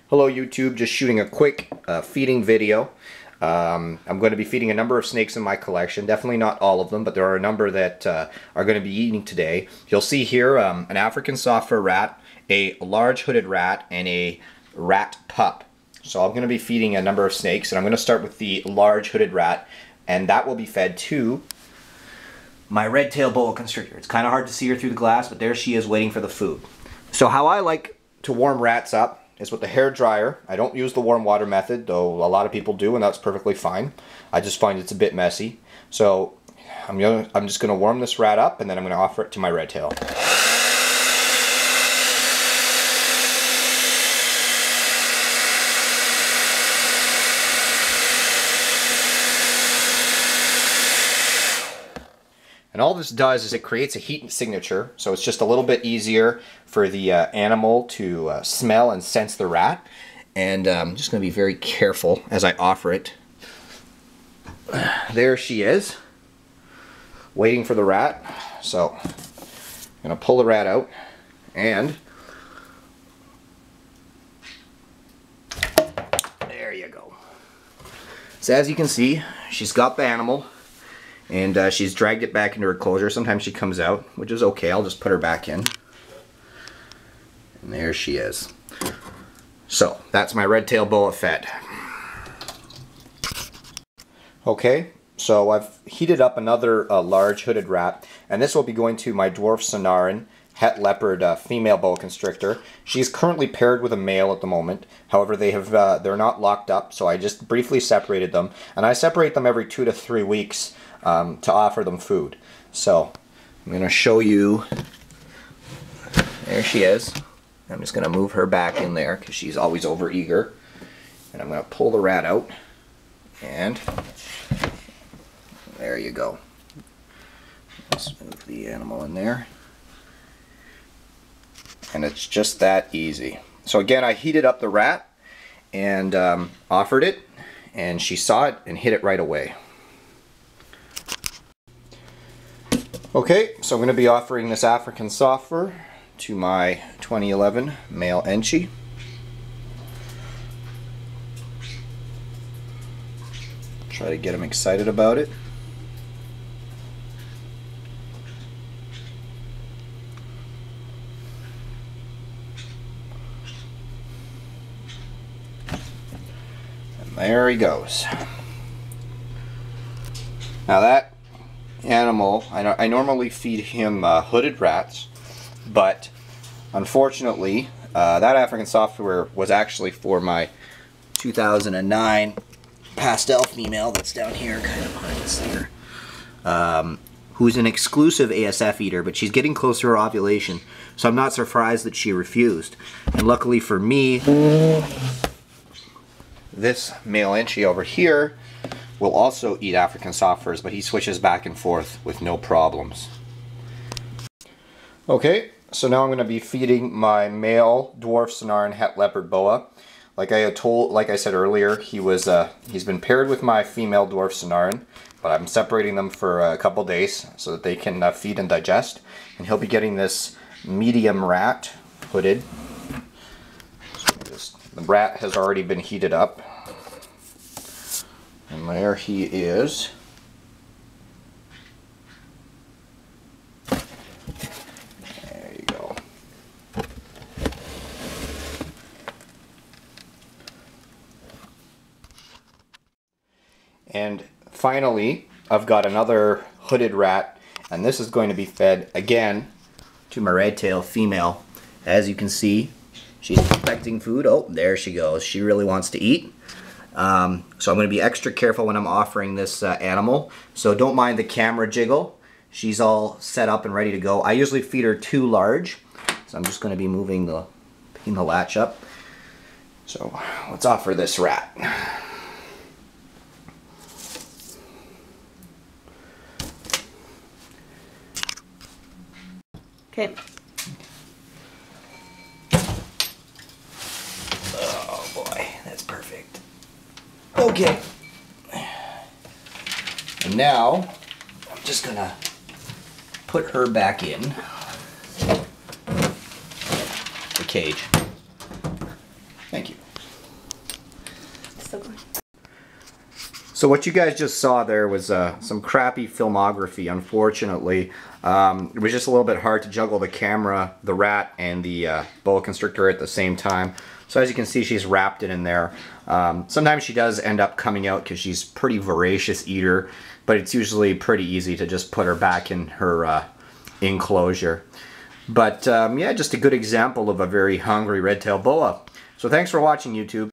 Hello YouTube, just shooting a quick feeding video. I'm going to be feeding a number of snakes in my collection. Definitely not all of them, but there are a number that are going to be eating today. You'll see here an African soft fur rat, a large hooded rat, and a rat pup. So I'm going to be feeding a number of snakes, and I'm going to start with the large hooded rat, and that will be fed to my red-tailed boa constrictor. It's kind of hard to see her through the glass, but there she is waiting for the food. So how I like to warm rats up is with the hair dryer. I don't use the warm water method, though a lot of people do, and that's perfectly fine. I just find it's a bit messy. So I'm just going to warm this rat up, and then I'm going to offer it to my red tail. And all this does is it creates a heat signature, so it's just a little bit easier for the animal to smell and sense the rat. And I'm just going to be very careful as I offer it. There she is, waiting for the rat. So I'm going to pull the rat out, and there you go. So as you can see, she's got the animal. And she's dragged it back into her closure. Sometimes she comes out, which is okay. I'll just put her back in. And there she is. So, that's my red-tailed boa fed. Okay, so I've heated up another large hooded rat. And this will be going to my dwarf Sonoran het leopard female boa constrictor. She's currently paired with a male at the moment. However, they're not locked up, so I just briefly separated them. And I separate them every 2 to 3 weeks. To offer them food. So I'm going to show you. There she is. I'm just going to move her back in there because she's always over eager. And I'm going to pull the rat out. And there you go. Let's move the animal in there. And it's just that easy. So again, I heated up the rat and offered it. And she saw it and hit it right away. Okay, so I'm going to be offering this African soft fur to my 2011 male Enchi. Try to get him excited about it. And there he goes. Now that animal, I normally feed him hooded rats, but unfortunately that African soft fur was actually for my 2009 pastel female that's down here, kind of behind us there, who's an exclusive ASF eater, but she's getting close to her ovulation, so I'm not surprised that she refused. And luckily for me, this male Enchi over here will also eat African soft furs, but he switches back and forth with no problems. Okay, so now I'm going to be feeding my male dwarf Sonoran het leopard boa. Like I said earlier, he's been paired with my female dwarf Sonoran, but I'm separating them for a couple days so that they can feed and digest. And he'll be getting this medium rat, hooded. So the rat has already been heated up. And there he is. There you go. And finally, I've got another hooded rat, and this is going to be fed again to my red-tailed female. As you can see, she's expecting food. Oh, there she goes. She really wants to eat. So I'm going to be extra careful when I'm offering this animal. So don't mind the camera jiggle. She's all set up and ready to go. I usually feed her too large, so I'm just going to be picking the latch up. So let's offer this rat. Okay. Oh boy, that's perfect. Okay. And now I'm just gonna put her back in the cage. Thank you. Still going. So what you guys just saw there was some crappy filmography, unfortunately. It was just a little bit hard to juggle the camera, the rat, and the boa constrictor at the same time. So as you can see, she's wrapped it in there. Sometimes she does end up coming out because she's a pretty voracious eater, but it's usually pretty easy to just put her back in her enclosure. But yeah, just a good example of a very hungry red-tailed boa. So thanks for watching, YouTube.